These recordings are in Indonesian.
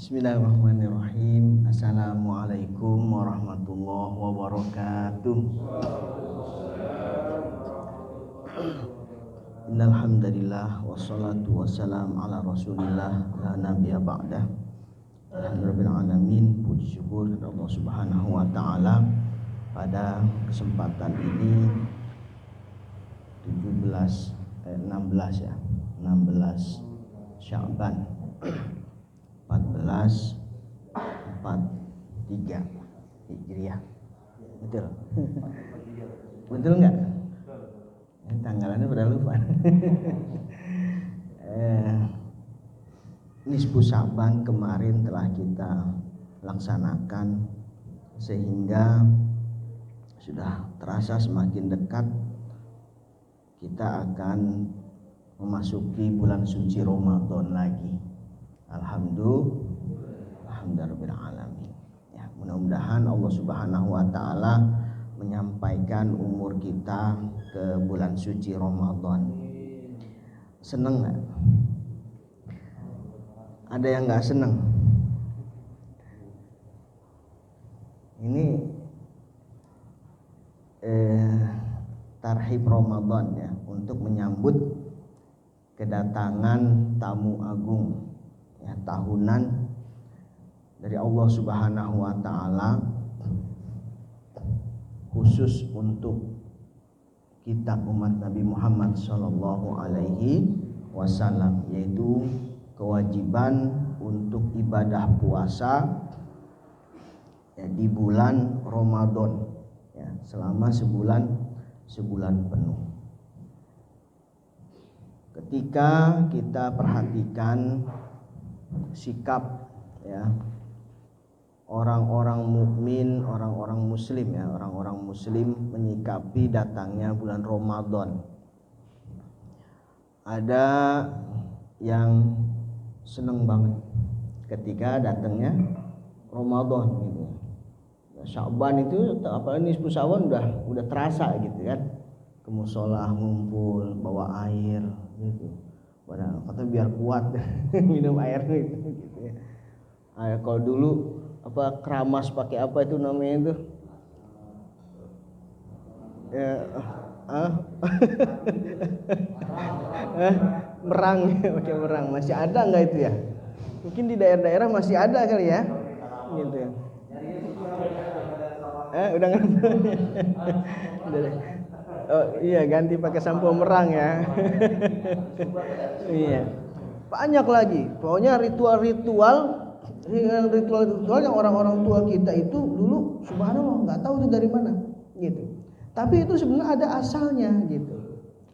Bismillahirrahmanirrahim. Assalamualaikum warahmatullahi wabarakatuh. Innal hamdalillah wassalatu wassalamu ala Rasulillah la nabiyya ba'dah. Alhamdulillahirabbil alamin. Puji syukur kepada Allah Subhanahu wa taala. Pada kesempatan ini 16 Sya'ban 1443 Hijriah. Betul? Betul enggak? Tanggalannya pada lupa. Nisfu Sya'ban kemarin telah kita laksanakan, sehingga sudah terasa semakin dekat kita akan memasuki bulan suci Ramadan lagi. Alhamdulillahirabbil alamin. Ya, mudah-mudahan Allah Subhanahu wa taala menyampaikan umur kita ke bulan suci Ramadan. Seneng nggak? Ada yang nggak seneng? Ini tarhib Ramadan ya, untuk menyambut kedatangan tamu agung ya, tahunan dari Allah Subhanahu wa taala khusus untuk kita umat Nabi Muhammad sallallahu alaihi wasallam, yaitu kewajiban untuk ibadah puasa ya, di bulan Ramadan ya, selama sebulan penuh. Ketika kita perhatikan sikap ya orang-orang mukmin, orang-orang muslim ya, orang-orang muslim menyikapi datangnya bulan Ramadan. Ada yang seneng banget ketika datangnya Ramadan gitu. Sya'ban itu apalagi nisfu Sya'ban udah terasa gitu kan. Ke mushola ngumpul bawa air gitu. Padahal kata biar kuat minum air gitu ya. Kalau dulu keramas pakai apa itu namanya itu? Ya, merang, pakai merang. Masih ada nggak itu ya? Mungkin di daerah-daerah masih ada kali ya, gitu ya. Udah nggak? Oh iya, ganti pakai sampo merang ya. Iya. Banyak lagi. Pokoknya ritual-ritual yang orang-orang tua kita itu dulu subhanallah nggak tahu itu dari mana gitu. Tapi itu sebenarnya ada asalnya gitu.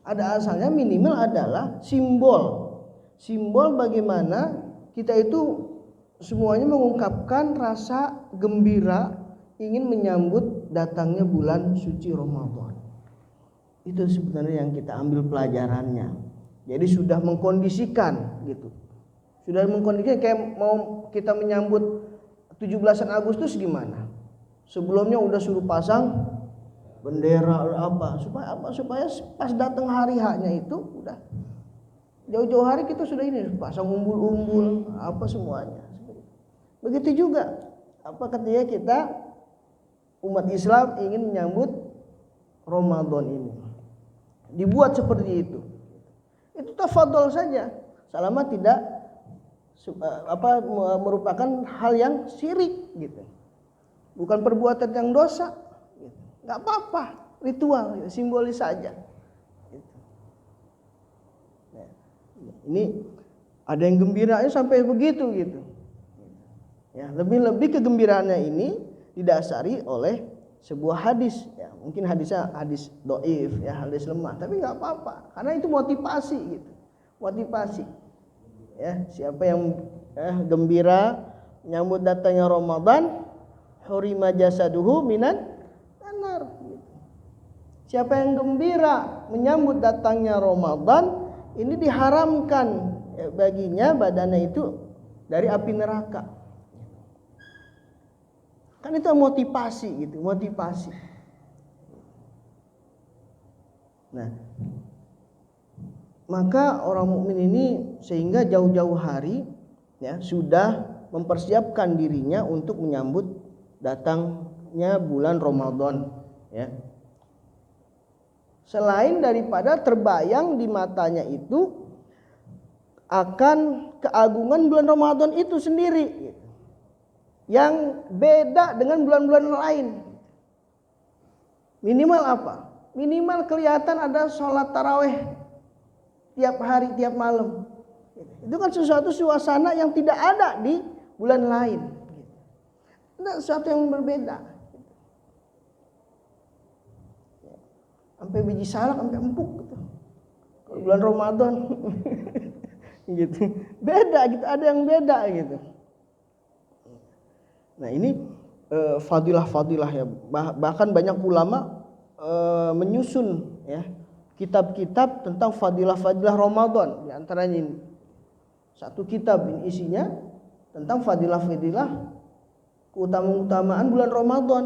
Ada asalnya, minimal adalah simbol bagaimana kita itu semuanya mengungkapkan rasa gembira ingin menyambut datangnya bulan suci Ramadan. Itu sebenarnya yang kita ambil pelajarannya. Jadi sudah mengkondisikan gitu. Sudah mengkondisikan kayak mau kita menyambut 17 Agustus gimana? Sebelumnya udah suruh pasang bendera supaya pas datang hari H-nya itu udah jauh-jauh hari kita sudah ini pasang umbul-umbul apa semuanya. Begitu juga ketika kita umat Islam ingin menyambut Ramadan ini. Dibuat seperti itu. Itu tafadhol saja, selama tidak merupakan hal yang syirik gitu. Bukan perbuatan yang dosa gitu. Enggak apa-apa, ritual gitu, simbolis saja gitu. Nah, ini ada yang gembiranya sampai begitu gitu. Ya, lebih-lebih kegembiraannya ini didasari oleh sebuah hadis ya, mungkin hadisnya hadis dhaif ya, hadis lemah, tapi nggak apa-apa karena itu motivasi gitu, motivasi ya. Siapa yang gembira menyambut datangnya Ramadan, hurima jasaduhu minan nar gitu. Siapa yang gembira menyambut datangnya Ramadan, ini diharamkan baginya badannya itu dari api neraka. Kan itu motivasi gitu, motivasi. Nah, maka orang mukmin ini sehingga jauh-jauh hari ya sudah mempersiapkan dirinya untuk menyambut datangnya bulan Ramadan, ya. Selain daripada terbayang di matanya itu akan keagungan bulan Ramadan itu sendiri yang beda dengan bulan-bulan lain. Minimal apa? Minimal kelihatan ada sholat taraweh tiap hari, tiap malam. Itu kan sesuatu suasana yang tidak ada di bulan lain. Itu sesuatu yang berbeda. Sampai biji salak, sampai empuk gitu. Kalau bulan Ramadan gitu. Beda gitu, ada yang beda gitu. Nah, ini fadilah-fadilah ya. Bahkan banyak ulama menyusun ya kitab-kitab tentang fadilah-fadilah Ramadan. Di antaranya ini satu kitab ini isinya tentang fadilah-fadilah keutamaan bulan Ramadan.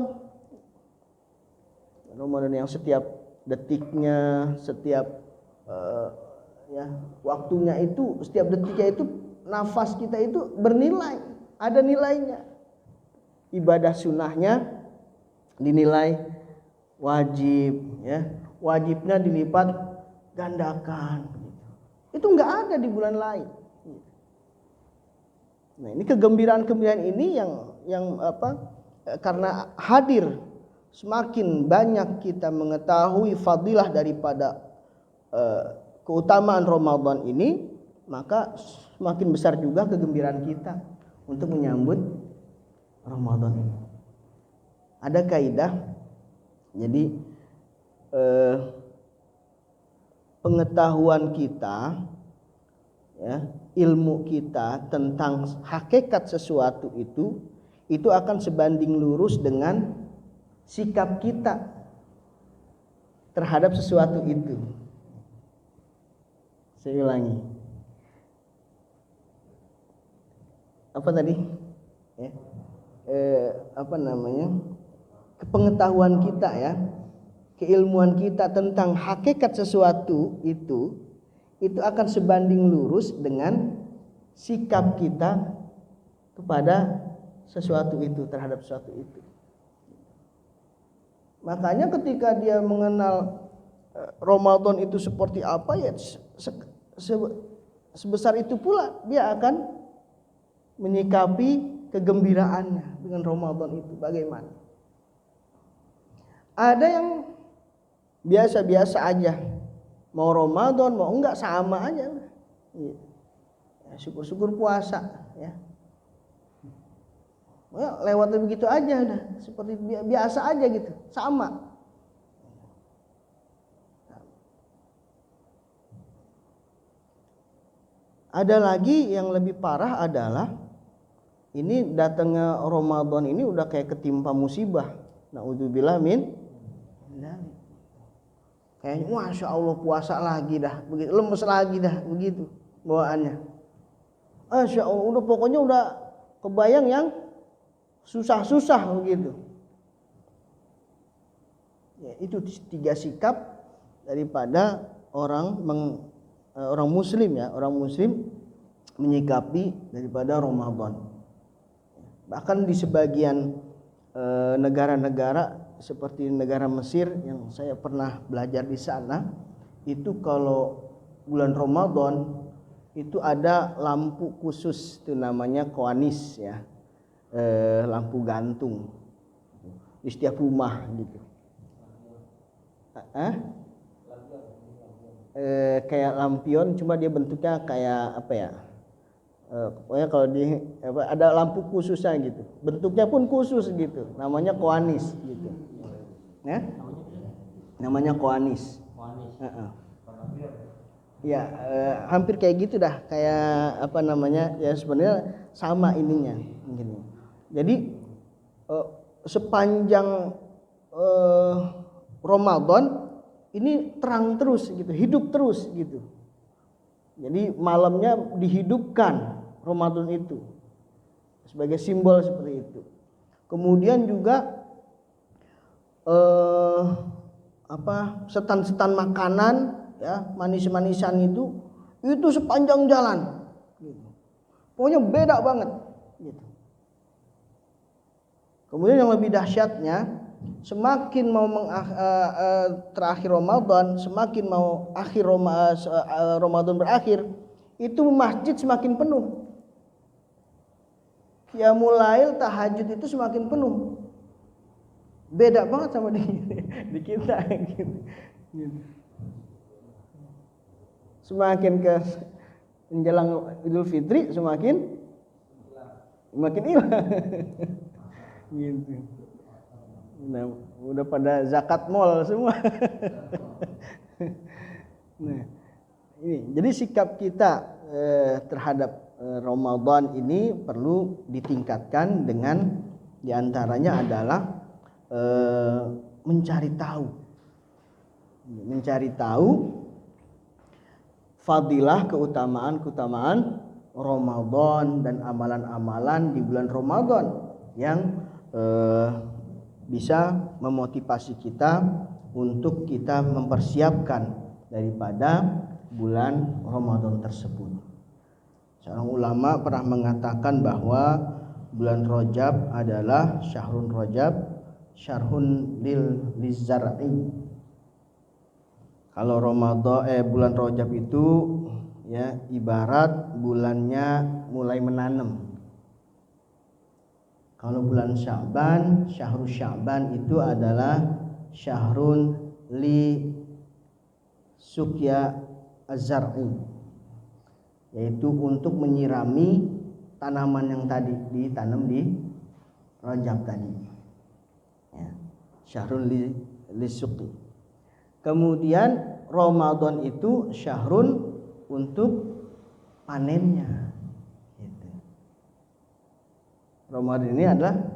Ramadan yang setiap detiknya, setiap ya waktunya itu, setiap detiknya itu, nafas kita itu bernilai, ada nilainya. Ibadah sunnahnya dinilai wajib, ya, wajibnya dilipat gandakan. Itu nggak ada di bulan lain. Nah, ini kegembiraan-kegembiraan ini yang karena hadir, semakin banyak kita mengetahui fadilah daripada keutamaan Ramadan ini, maka semakin besar juga kegembiraan kita untuk menyambut Ramadan ini. Ada kaidah, jadi pengetahuan kita, ya, ilmu kita tentang hakikat sesuatu itu akan sebanding lurus dengan sikap kita terhadap sesuatu itu. Saya ulangi. Apa tadi? Ya. Pengetahuan kita, ya, keilmuan kita tentang hakikat sesuatu itu akan sebanding lurus dengan sikap kita kepada sesuatu itu, terhadap sesuatu itu. Makanya ketika dia mengenal Ramadan itu seperti apa, ya sebesar itu pula dia akan menyikapi kegembiraannya dengan Ramadan itu bagaimana. Ada yang biasa-biasa aja, mau Ramadan mau enggak sama aja, ya, syukur-syukur puasa, ya. Lewat begitu aja udah, seperti biasa aja gitu, sama. Ada lagi yang lebih parah adalah ini datangnya Ramadan ini udah kayak ketimpa musibah. Naudzubillah min. Kayaknya Masya Allah puasa lagi dah, begitu, lemes lagi dah, begitu bawaannya. Masya Allah, udah pokoknya udah kebayang yang susah-susah begitu. Ya, itu 3 sikap daripada orang muslim, ya, orang muslim menyikapi daripada Ramadan. Bahkan di sebagian negara-negara seperti negara Mesir yang saya pernah belajar di sana, itu kalau bulan Ramadan itu ada lampu khusus, itu namanya koanis, ya, lampu gantung di setiap rumah gitu. Kayak lampion, cuma dia bentuknya kayak apa ya? Pokoknya kalau ada lampu khususnya gitu, bentuknya pun khusus gitu, namanya koanis gitu, ya, namanya koanis. Ya, hampir kayak gitu dah, kayak apa namanya, ya sebenarnya sama ininya gini. Jadi sepanjang Ramadan ini terang terus gitu, hidup terus gitu. Jadi malamnya dihidupkan Ramadan itu sebagai simbol seperti itu. Kemudian juga setan-setan makanan, ya, manis-manisan itu sepanjang jalan gitu. Pokoknya beda banget gitu. Kemudian yang lebih dahsyatnya, semakin mau terakhir Ramadan, semakin mau Ramadan berakhir, itu masjid semakin penuh. Qiyamul Lail, tahajud itu semakin penuh. Beda banget sama di kita gitu. Semakin ke menjelang Idul Fitri semakin hilang. Gitu. Nah, udah pada zakat mall semua. Nah, ini jadi sikap kita terhadap Ramadan ini perlu ditingkatkan dengan diantaranya adalah mencari tahu fadilah, keutamaan Ramadan dan amalan-amalan di bulan Ramadan yang bisa memotivasi kita untuk kita mempersiapkan daripada bulan Ramadan tersebut. Seorang ulama pernah mengatakan bahwa bulan Rajab adalah syahrun Rajab, syarhun lizar'i. Kalau bulan Rajab itu ya ibarat bulannya mulai menanam. Kalau bulan Sya'ban, syahrul Sya'ban itu adalah syahrun li sukya az-zar'i, yaitu untuk menyirami tanaman yang tadi ditanam di Rajab tadi. Ya, syahrun li sukyi. Kemudian Ramadan itu syahrun untuk panennya. Ramadan ini adalah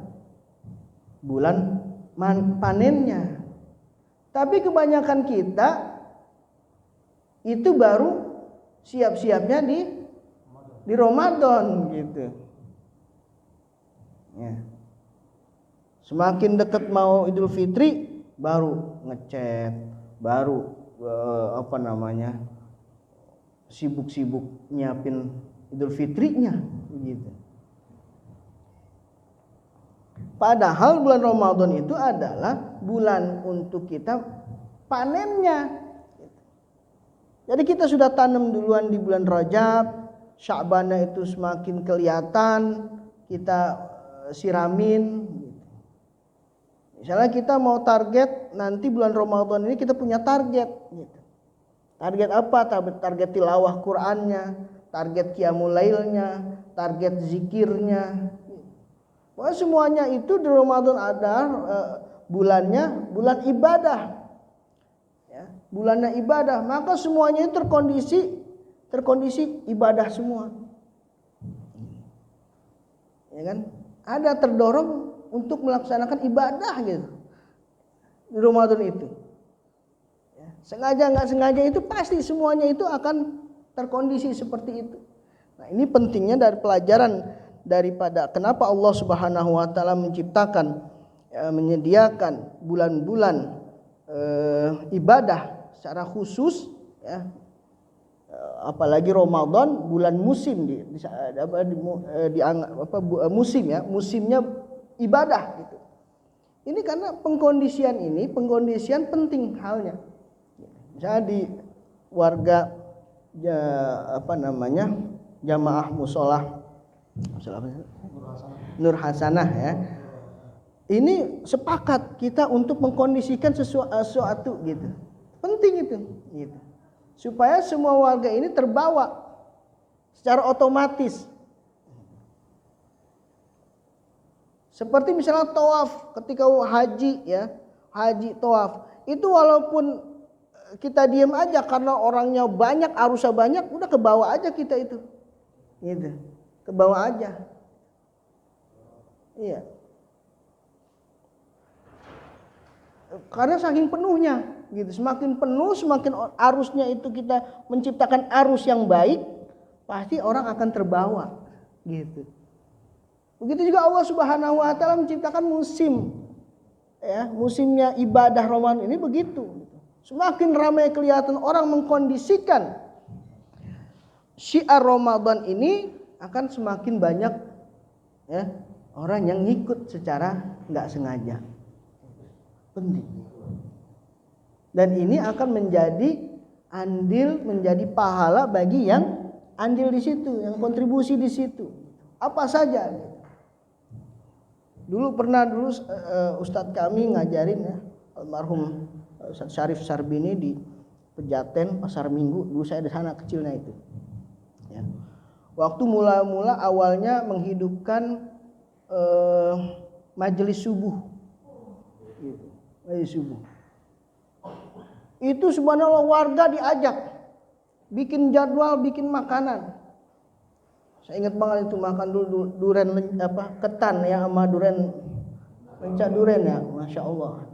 bulan panennya. Tapi kebanyakan kita itu baru siap-siapnya di Ramadan gitu. Ya. Semakin dekat mau Idul Fitri baru ngechat, baru sibuk-sibuk nyiapin Idul Fitrinya gitu. Padahal bulan Ramadan itu adalah bulan untuk kita panennya. Jadi kita sudah tanam duluan di bulan Rajab, Sya'ban itu semakin kelihatan, kita siramin. Misalnya kita mau target nanti bulan Ramadan ini kita punya target. Target apa? Target tilawah Qur'annya, target qiyamul lailnya, target zikirnya. Wah, semuanya itu di Ramadan ada bulannya bulan ibadah, ya, bulannya ibadah, maka semuanya itu terkondisi ibadah semua, ya kan? Ada terdorong untuk melaksanakan ibadah gitu di Ramadan itu. Ya, sengaja nggak sengaja itu pasti semuanya itu akan terkondisi seperti itu. Nah, ini pentingnya dari pelajaran daripada kenapa Allah Subhanahu wa taala menciptakan menyediakan bulan-bulan ibadah secara khusus, ya. Apalagi Ramadan bulan musim musim, ya, musimnya ibadah gitu. Ini karena pengkondisian penting halnya. Misalnya di warga jamaah musholah Nur Hasanah, ya. Ini sepakat kita untuk mengkondisikan sesuatu gitu. Penting itu gitu. Supaya semua warga ini terbawa secara otomatis. Seperti misalnya tawaf ketika haji, ya. Haji tawaf. Itu walaupun kita diam aja karena orangnya banyak, arusnya banyak, udah kebawa aja kita itu. Gitu. Ke bawah aja. Iya. Karena saking penuhnya gitu. Semakin penuh, semakin arusnya itu kita menciptakan arus yang baik, pasti orang akan terbawa gitu. Begitu juga Allah Subhanahu wa taala menciptakan musim. Ya, musimnya ibadah Ramadan ini begitu. Semakin ramai kelihatan orang mengkondisikan syiar Ramadan ini, akan semakin banyak ya, orang yang ngikut secara nggak sengaja. Penting. Dan ini akan menjadi andil, menjadi pahala bagi yang andil di situ, yang kontribusi di situ. Apa saja. Dulu Ustadz kami ngajarin ya, almarhum Ustadz Syarif Sarbini di Pejaten Pasar Minggu. Dulu saya di sana kecilnya itu. Ya. Waktu mula-mula awalnya menghidupkan majelis subuh. Gitu. Majelis subuh. Itu subhanallah warga diajak bikin jadwal, bikin makanan. Saya ingat banget itu makan dulu duren ketan ya sama duren lencah duren ya, masya Allah.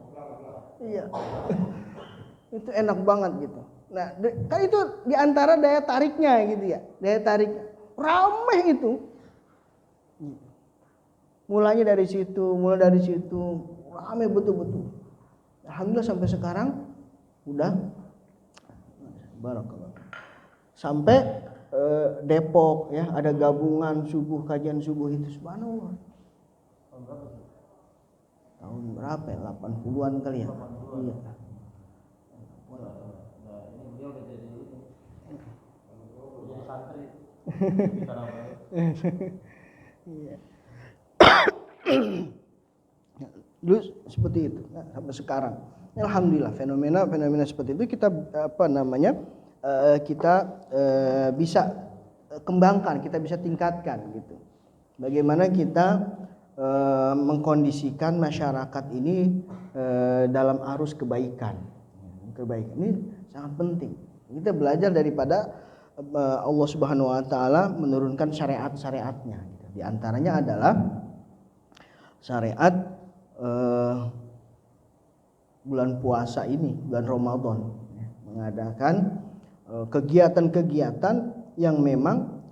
Iya, itu enak banget gitu. Nah, kan itu diantara daya tariknya gitu ya, daya tarik rameh itu. Mulai dari situ ramai betul-betul. Alhamdulillah sampai sekarang udah barakallah. Sampai Depok ya, ada gabungan subuh, kajian subuh itu subhanallah. Tahun berapa ya? 80-an kali ya. Iya. Iya. Dulu seperti itu, nah, sampai sekarang. Alhamdulillah fenomena seperti itu kita bisa kembangkan, kita bisa tingkatkan gitu. Bagaimana kita mengkondisikan masyarakat ini dalam arus kebaikan. Kebaikan ini sangat penting. Kita belajar daripada Allah Subhanahu wa taala menurunkan syariat-syariatnya. Di antaranya adalah syariat bulan puasa ini, bulan Ramadan, mengadakan kegiatan-kegiatan yang memang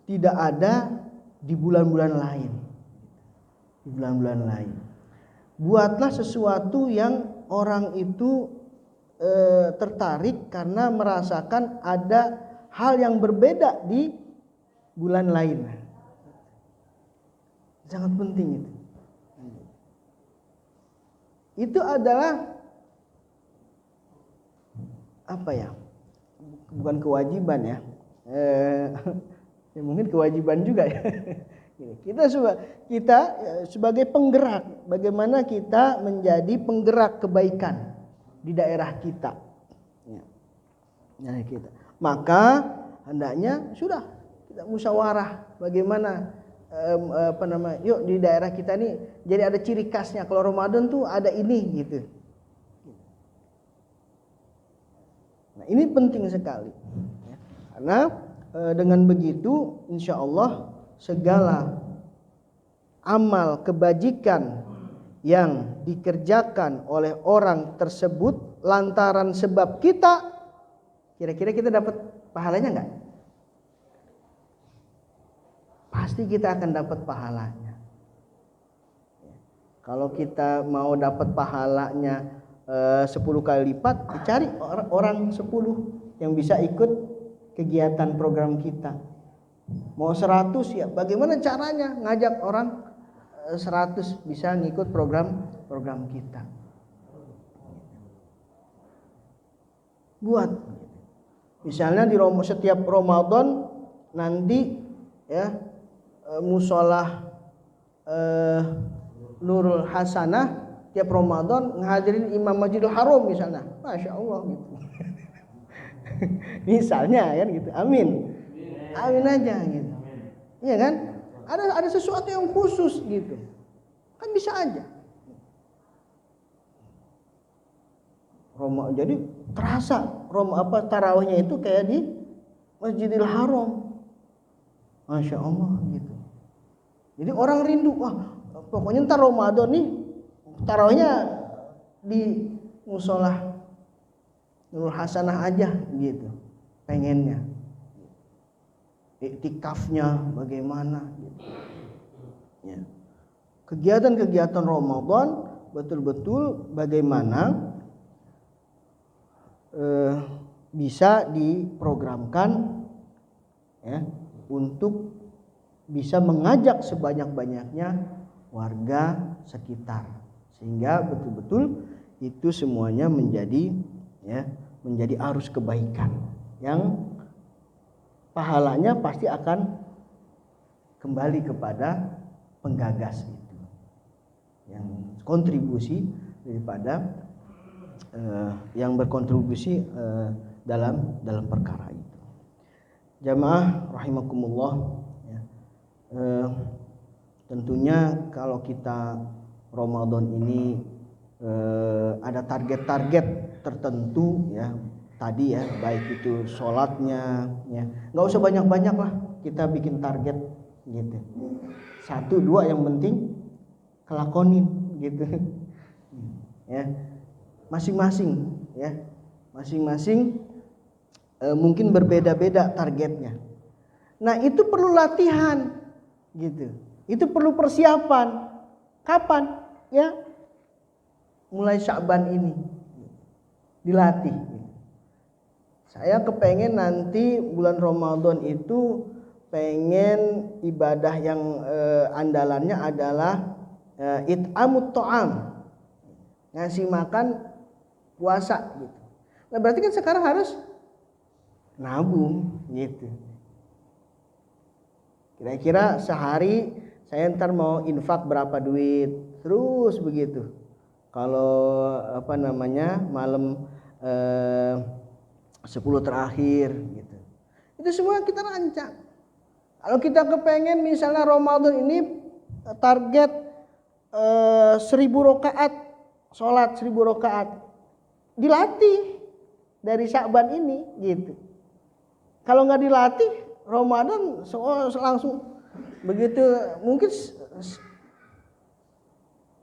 tidak ada di bulan-bulan lain. Di bulan-bulan lain. Buatlah sesuatu yang orang itu tertarik karena merasakan ada hal yang berbeda di bulan lain. Sangat penting itu. Itu adalah apa ya? Bukan kewajiban ya. Ya mungkin kewajiban juga ya. Kita sebagai penggerak, bagaimana kita menjadi penggerak kebaikan di daerah kita. Ya, kita. Maka hendaknya sudah kita musyawarah bagaimana yuk di daerah kita nih jadi ada ciri khasnya, kalau Ramadan tuh ada ini gitu. Nah, ini penting sekali. Karena dengan begitu insya Allah segala amal kebajikan yang dikerjakan oleh orang tersebut lantaran sebab kita, kira-kira kita dapat pahalanya enggak? Pasti kita akan dapat pahalanya. Kalau kita mau dapat pahalanya 10 kali lipat, dicari orang 10 yang bisa ikut kegiatan program kita. Mau 100 ya, bagaimana caranya ngajak orang 100 bisa ngikut program kita. Buat. Misalnya di setiap Ramadan nanti ya musola Nurul Hasanah tiap Ramadan ngehadirin Imam Masjidil Haram misalnya, masya Allah gitu. Misalnya kan gitu, amin aja gitu. Iya kan? Ada sesuatu yang khusus gitu, kan bisa aja. Jadi terasa tarawihnya itu kayak di Masjidil Haram, masya Allah gitu. Jadi orang rindu, wah pokoknya ntar Ramadan nih tarawihnya di musola Nurul Hasanah aja gitu, pengennya. Iktikafnya bagaimana gitu. Ya. Kegiatan-kegiatan Ramadan betul-betul bagaimana bisa diprogramkan ya untuk bisa mengajak sebanyak-banyaknya warga sekitar, sehingga betul-betul itu semuanya menjadi arus kebaikan yang pahalanya pasti akan kembali kepada penggagas itu, yang kontribusi daripada yang berkontribusi dalam perkara itu. Jamaah rahimakumullah, ya. Tentunya kalau kita Ramadan ini ada target-target tertentu, ya tadi ya, baik itu sholatnya, ya nggak usah banyak-banyak lah kita bikin target gitu, 1-2 yang penting kelakonin gitu ya, masing-masing mungkin berbeda-beda targetnya. Nah itu perlu latihan gitu, itu perlu persiapan. Kapan? Ya mulai Sya'ban ini dilatih. Saya kepengen nanti bulan Ramadan itu pengen ibadah yang andalannya adalah it'amut ta'am, ngasih makan puasa gitu. Nah berarti kan sekarang harus nabung gitu. Kira-kira sehari saya ntar mau infak berapa duit, terus begitu. Kalau malam 10 terakhir gitu. Itu semua kita rancang. Kalau kita kepengen misalnya Ramadan ini target 1000 rakaat, sholat 1000 rakaat, dilatih dari Sya'ban ini gitu. Kalau nggak dilatih Ramadan langsung begitu, mungkin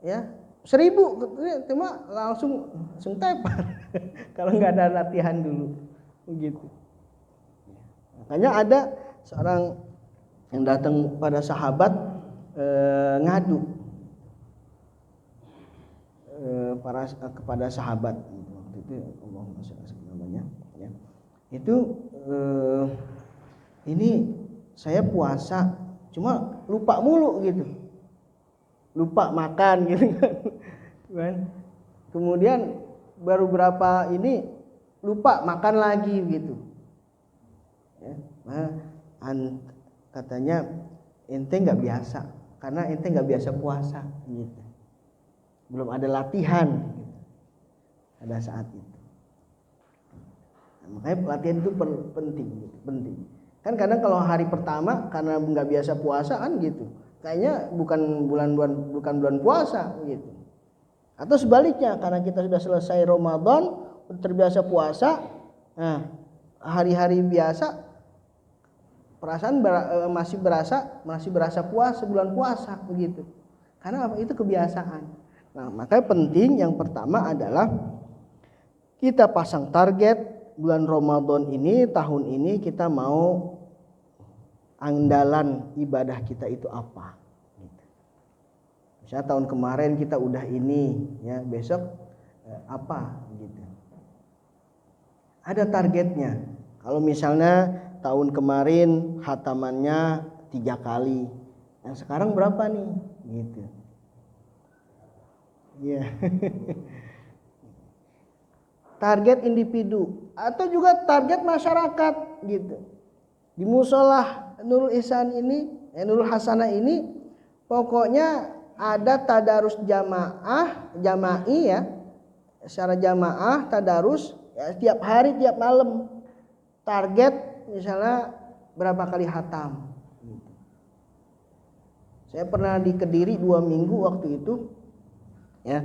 ya 1000 cuma langsung tepar kalau nggak ada latihan dulu begitu. Makanya ada seorang yang datang pada sahabat ngadu kepada sahabat waktu itu, Allahumma shalli alaihi namanya ya. Itu ini saya puasa cuma lupa mulu gitu, lupa makan gitu kan. Kemudian baru berapa ini lupa makan lagi gitu ya. Nah, katanya ente nggak biasa, karena ente nggak biasa puasa gitu, belum ada latihan gitu, pada saat itu. Nah, makanya pelatihan itu penting gitu, penting. Kan kadang kalau hari pertama karena nggak biasa puasa kan gitu, kayaknya bukan bulan puasa gitu. Atau sebaliknya, karena kita sudah selesai Ramadan, terbiasa puasa, nah hari-hari biasa perasaan masih berasa puasa, bulan puasa begitu. Karena apa? Itu kebiasaan. Nah, makanya penting yang pertama adalah kita pasang target bulan Ramadan ini, tahun ini kita mau andalan ibadah kita itu apa gitu. Misalnya tahun kemarin kita udah ini ya, besok apa gitu, ada targetnya. Kalau misalnya tahun kemarin khatamannya 3 kali, yang sekarang berapa nih gitu ya. Target individu atau juga target masyarakat gitu. Di musola Nurul Ihsan ini, Nurul Hasanah ini, pokoknya ada tadarus jama'i ya, secara jamaah tadarus ya, tiap hari tiap malam. Target misalnya berapa kali khatam gitu. Saya pernah di Kediri 2 minggu waktu itu ya,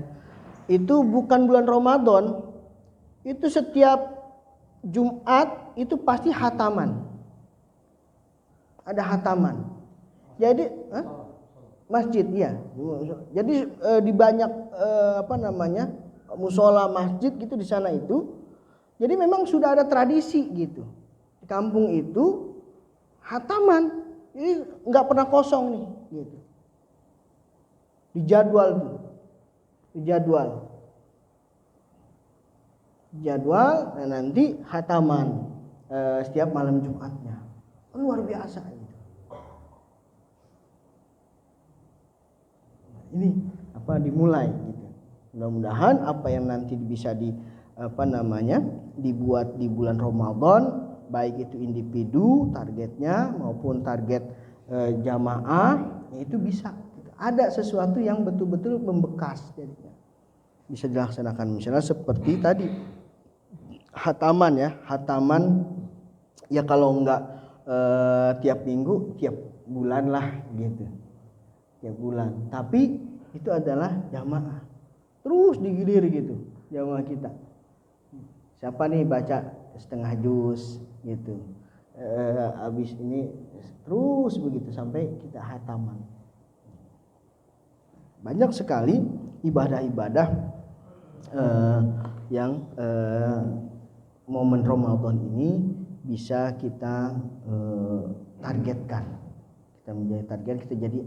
itu bukan bulan Ramadan, itu setiap Jumat itu pasti khataman, ada khataman. Jadi masjid ya, jadi di banyak musola masjid gitu di sana itu. Jadi memang sudah ada tradisi gitu. Di kampung itu khataman, jadi nggak pernah kosong nih gitu. Dijadwal, nah nanti khataman setiap malam Jumatnya. Luar biasa gitu. ini dimulai gitu. Mudah-mudahan apa yang nanti bisa dibuat di bulan Ramadan, baik itu individu targetnya maupun target jamaah, itu bisa ada sesuatu yang betul-betul membekas jadinya. Bisa dilaksanakan misalnya seperti tadi hataman ya kalau enggak tiap minggu, tiap bulan lah gitu. Tiap bulan. Tapi itu adalah jamaah. Terus digilir gitu jamaah kita. Siapa nih baca setengah juz gitu. Habis ini terus begitu sampai kita hataman. Banyak sekali ibadah-ibadah yang momen Ramadan ini bisa kita targetkan. Kita menjadi target, kita jadi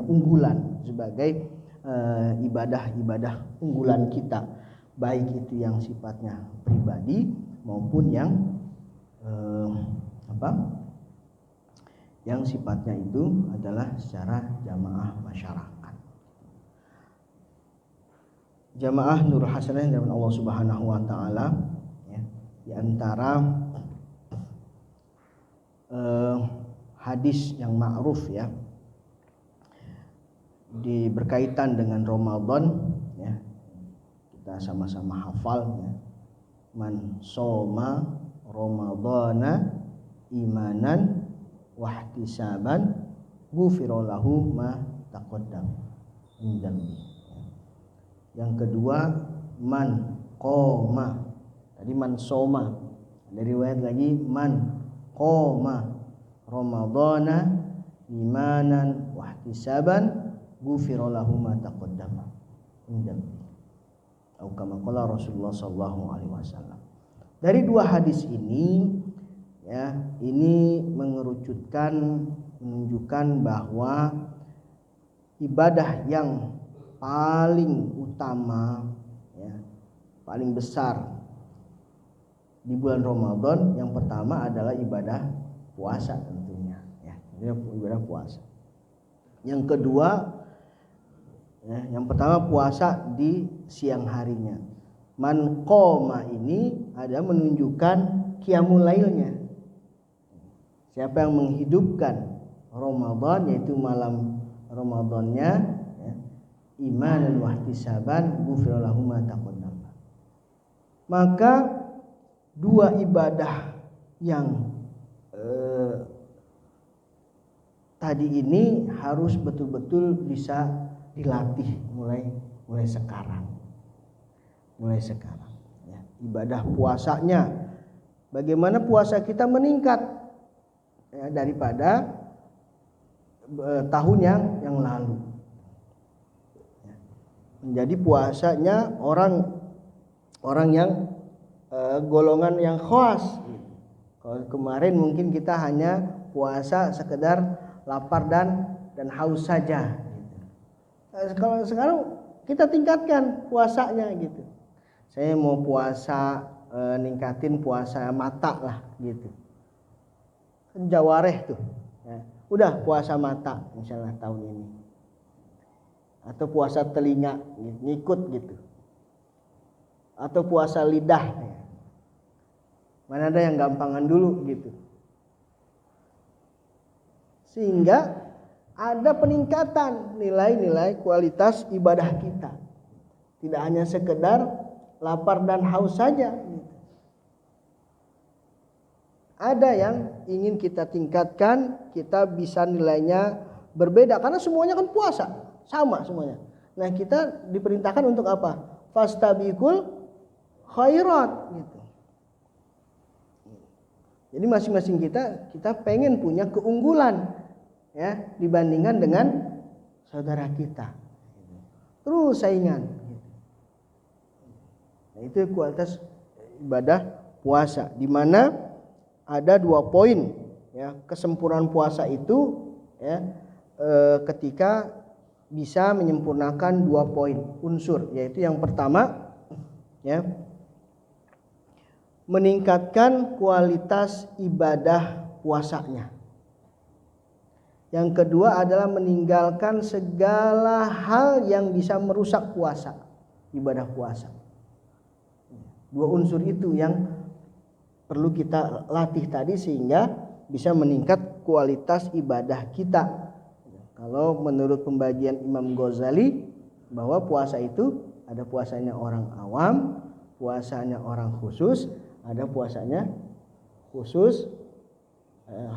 unggulan sebagai ibadah-ibadah unggulan kita, baik itu yang sifatnya pribadi maupun yang yang sifatnya itu adalah secara jamaah masyarakat. Jamaah Nur Hasanah dari Allah Subhanahu wa taala ya, di antara hadis yang ma'ruf ya, berkaitan dengan Ramadan ya, kita sama-sama hafal ya. Man shoma Ramadana imanan wahtisaban ghufira lahu ma taqaddam min dzambi. Yang kedua man qoma, tadi man shoma, dari riwayat lagi man qoma Ramadana imanan wahtisaban ghufira lahu ma taqaddama min dzambi. Atau kama qala Rasulullah sallallahu alaihi wasallam. Dari dua hadis ini ya, ini menunjukkan bahwa ibadah yang paling utama ya, paling besar di bulan Ramadan yang pertama adalah ibadah puasa tentunya ya, ibadah puasa. Yang kedua ya, yang pertama puasa di siang harinya. Man qoma ini ada menunjukkan qiyamul lailnya. Siapa yang menghidupkan Ramadan, yaitu malam Ramadannya ya, imanan wahtisaban ghufira lahu ma taqaddama. Maka dua ibadah yang tadi ini harus betul-betul bisa dilatih mulai sekarang. Ya. Ibadah puasanya, bagaimana puasa kita meningkat ya, daripada tahun yang lalu. Ya. Menjadi puasanya orang yang golongan yang khas. Kalau kemarin mungkin kita hanya puasa sekedar lapar dan haus saja. Kalau sekarang kita tingkatkan puasanya gitu. Saya mau puasa ningkatin puasa mata lah gitu. Jawareh tuh. Ya. Udah puasa mata misalnya tahun ini. Atau puasa telinga ngikut gitu. Atau puasa lidah. Ya. Mana ada yang gampangan dulu gitu. Sehingga ada peningkatan nilai-nilai kualitas ibadah kita. Tidak hanya sekedar lapar dan haus saja. Ada yang ingin kita tingkatkan, kita bisa nilainya berbeda karena semuanya kan puasa, sama semuanya. Nah, kita diperintahkan untuk apa? Fastabiqul khairat gitu. Jadi masing-masing kita pengen punya keunggulan ya dibandingkan dengan saudara kita. Terus saingan. Nah, itu kualitas ibadah puasa, di mana ada 2 poin ya, kesempurnaan puasa itu ya ketika bisa menyempurnakan 2 poin unsur, yaitu yang pertama ya, meningkatkan kualitas ibadah puasanya. Yang kedua adalah meninggalkan segala hal yang bisa merusak puasa, ibadah puasa. Dua unsur itu yang perlu kita latih tadi sehingga bisa meningkat kualitas ibadah kita. Kalau menurut pembagian Imam Ghazali bahwa puasa itu ada puasanya orang awam, puasanya orang khusus, ada puasanya khusus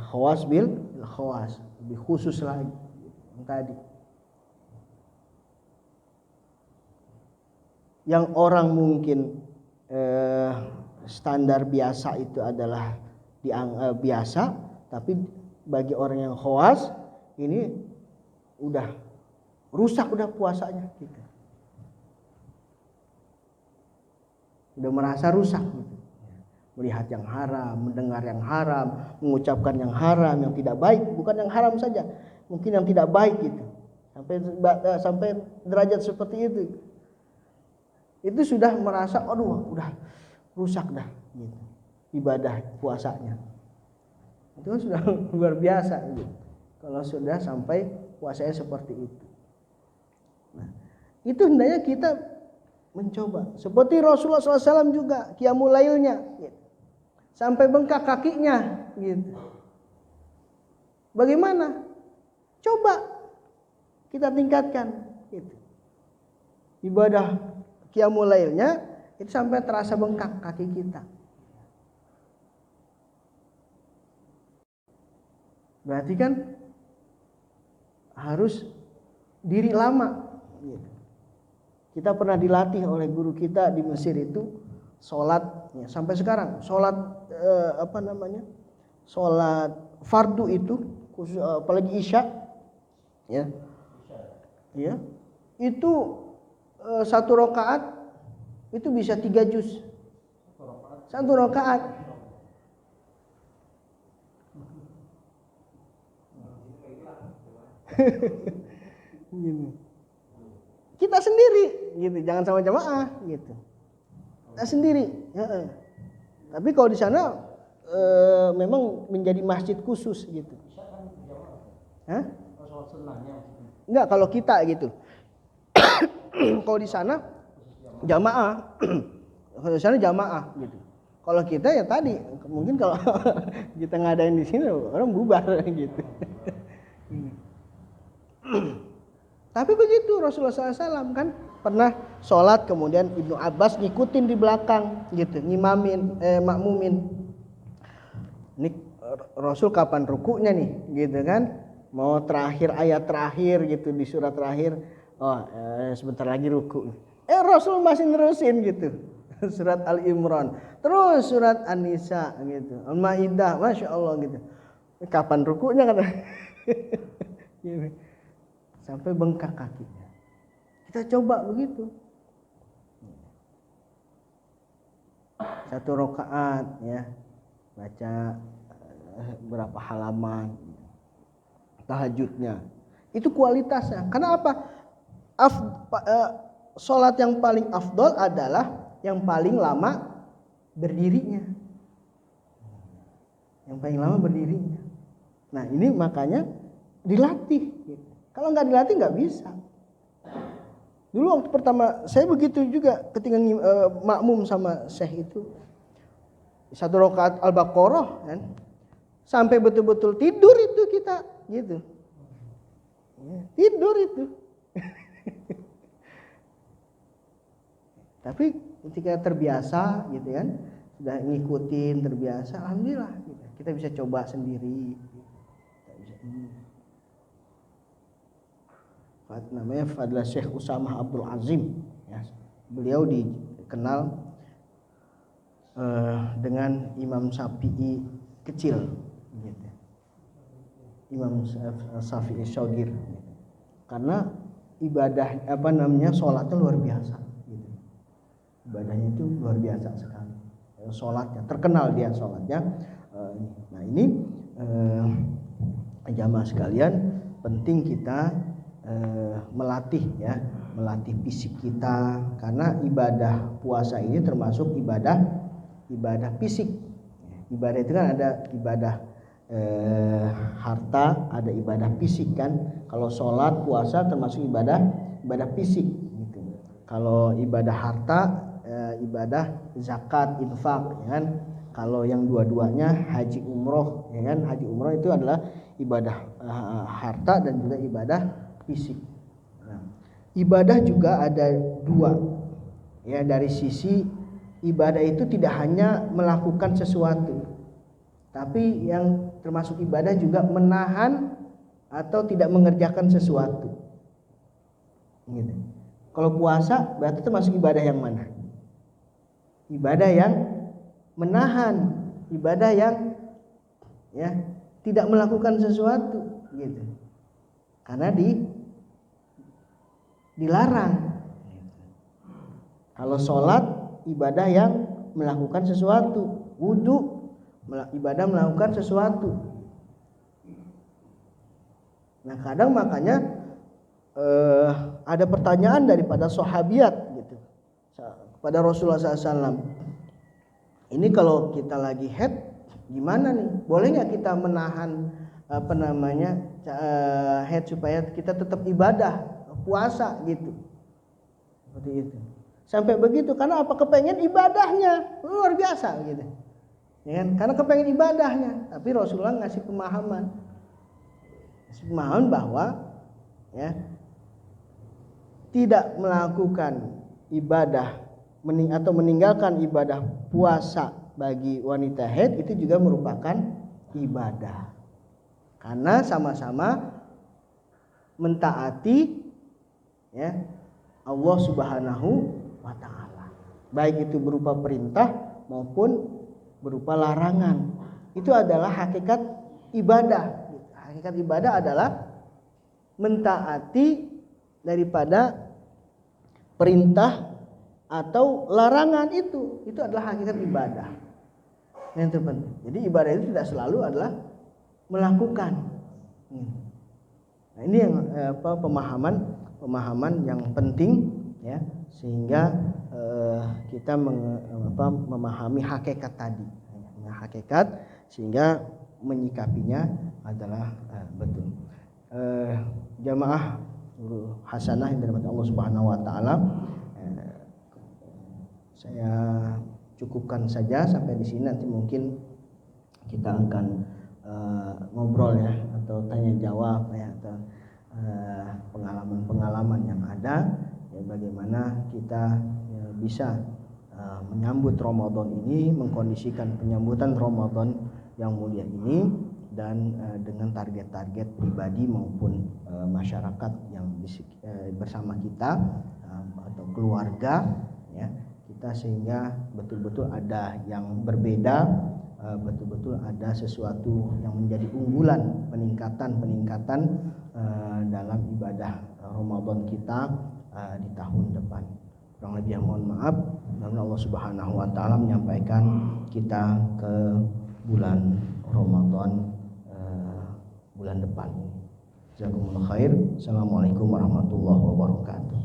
khawas bil khawas, lebih khusus lagi yang tadi. Yang orang mungkin standar biasa itu adalah biasa, tapi bagi orang yang khawas ini udah rusak udah puasanya gitu. Udah merasa rusak gitu. Melihat yang haram, mendengar yang haram, mengucapkan yang haram, yang tidak baik, bukan yang haram saja, mungkin yang tidak baik gitu. Sampai derajat seperti itu. Itu sudah merasa aduh udah rusak dah gitu. Ibadah puasanya. Itu kan sudah luar biasa gitu. Kalau sudah sampai puasanya seperti itu. Nah, itu hendaknya kita mencoba. Seperti Rasulullah SAW juga qiyamul lailnya gitu. Sampai bengkak kakinya gitu. Bagaimana? Coba kita tingkatkan gitu. Ibadah qiyamul lailnya itu sampai terasa bengkak kaki kita. Berarti kan harus diri lama gitu. Kita pernah dilatih oleh guru kita di Mesir itu sholat ya, sampai sekarang sholat sholat fardu itu khusus, apalagi isya ya itu satu rakaat itu bisa 3 juz satu rakaat. Gitu. Kita sendiri gitu, jangan sama jamaah gitu. Kita sendiri. Tapi kalau di sana memang menjadi masjid khusus gitu. Hah? Enggak, kalau kita gitu. Kalau di sana jamaah. Kalau di sana jamaah gitu. Kalau kita ya tadi, mungkin kalau kita ngadain di sini orang bubar gitu. Tapi begitu Rasulullah SAW kan pernah sholat kemudian Ibnu Abbas ngikutin di belakang gitu, ngimamin, makmumin. Ini Rasul kapan rukunya nih gitu kan, mau terakhir ayat terakhir gitu di surat terakhir, sebentar lagi ruku. Rasul masih nerusin gitu surat Al-Imran, terus surat An-Nisa gitu, Al-Maidah, Masya Allah gitu. Kapan rukunya kata gitu. Sampai bengkak kakinya. Kita coba begitu. Satu rakaat ya, baca berapa halaman tahajudnya. Itu kualitasnya. Karena apa? Salat yang paling afdol adalah yang paling lama berdirinya. Yang paling lama berdirinya. Nah, ini makanya dilatih gitu. Kalau nggak dilatih nggak bisa. Dulu waktu pertama saya begitu juga ketika makmum sama Syekh itu satu rakaat Al-Baqarah kan, sampai betul-betul tidur itu kita gitu. Tidur itu. Tapi ketika terbiasa gitu kan, sudah ngikutin terbiasa, alhamdulillah gitu. Kita bisa coba sendiri. Kita bisa namanya adalah Syekh Usamah Abdul Azim ya. Beliau dikenal dengan Imam Syafi'i kecil gitu. Imam Syafi'i Shogir gitu. Karena ibadah sholatnya luar biasa gitu. Ibadahnya itu luar biasa sekali. Sholatnya terkenal dia sholatnya. Nah ini jamaah sekalian, penting kita melatih fisik kita, karena ibadah puasa ini termasuk ibadah fisik. Ibadah itu kan ada ibadah harta, ada ibadah fisik kan. Kalau sholat, puasa termasuk ibadah fisik gitu. Kalau ibadah harta, ibadah zakat, infak, ya kan. Kalau yang dua-duanya haji umroh, ya kan. Haji umroh itu adalah ibadah harta dan juga ibadah fisik. Nah, ibadah juga ada dua, ya. Dari sisi ibadah itu tidak hanya melakukan sesuatu, tapi yang termasuk ibadah juga menahan atau tidak mengerjakan sesuatu. Gitu. Kalau puasa berarti termasuk ibadah yang mana? Ibadah yang menahan, ibadah yang ya tidak melakukan sesuatu, gitu. Karena dilarang. Kalau sholat ibadah yang melakukan sesuatu, wudu ibadah melakukan sesuatu. Nah kadang makanya ada pertanyaan daripada sahabiat gitu kepada Rasulullah SAW. Ini kalau kita lagi haid gimana nih? Boleh nggak kita menahan haid supaya kita tetap ibadah puasa gitu? Seperti itu. Sampai begitu karena apa? Kepengen ibadahnya luar biasa gitu. Ya kan? Karena kepengen ibadahnya, tapi Rasulullah ngasih pemahaman bahwa ya tidak melakukan ibadah atau meninggalkan ibadah puasa bagi wanita haid itu juga merupakan ibadah, karena sama-sama mentaati ya Allah Subhanahu wa ta'ala, baik itu berupa perintah maupun berupa larangan. Itu adalah hakikat ibadah. Hakikat ibadah adalah mentaati daripada perintah atau larangan. Itu adalah hakikat ibadah yang terpenting. Jadi ibadah itu tidak selalu adalah melakukan. Nah, ini yang pemahaman yang penting ya, sehingga kita memahami hakikat tadi, hakikat, sehingga menyikapinya adalah betul. Jamaah hasanah yang dirahmati Allah Subhanahu wa taala, saya cukupkan saja sampai di sini. Nanti mungkin kita akan ngobrol ya, atau tanya jawab ya, atau pengalaman yang ada ya, bagaimana kita ya, bisa menyambut Ramadan ini, mengkondisikan penyambutan Ramadan yang mulia ini, dan dengan target-target pribadi maupun masyarakat yang bersama kita atau keluarga ya, kita sehingga betul-betul ada yang berbeda, betul-betul ada sesuatu yang menjadi unggulan, peningkatan dalam ibadah Ramadan kita di tahun depan. Kurang lebih mohon maaf. Karena Allah Subhanahu wa taala menyampaikan kita ke bulan Ramadan bulan depan. Jazakumullah khair. Assalamualaikum warahmatullahi wabarakatuh.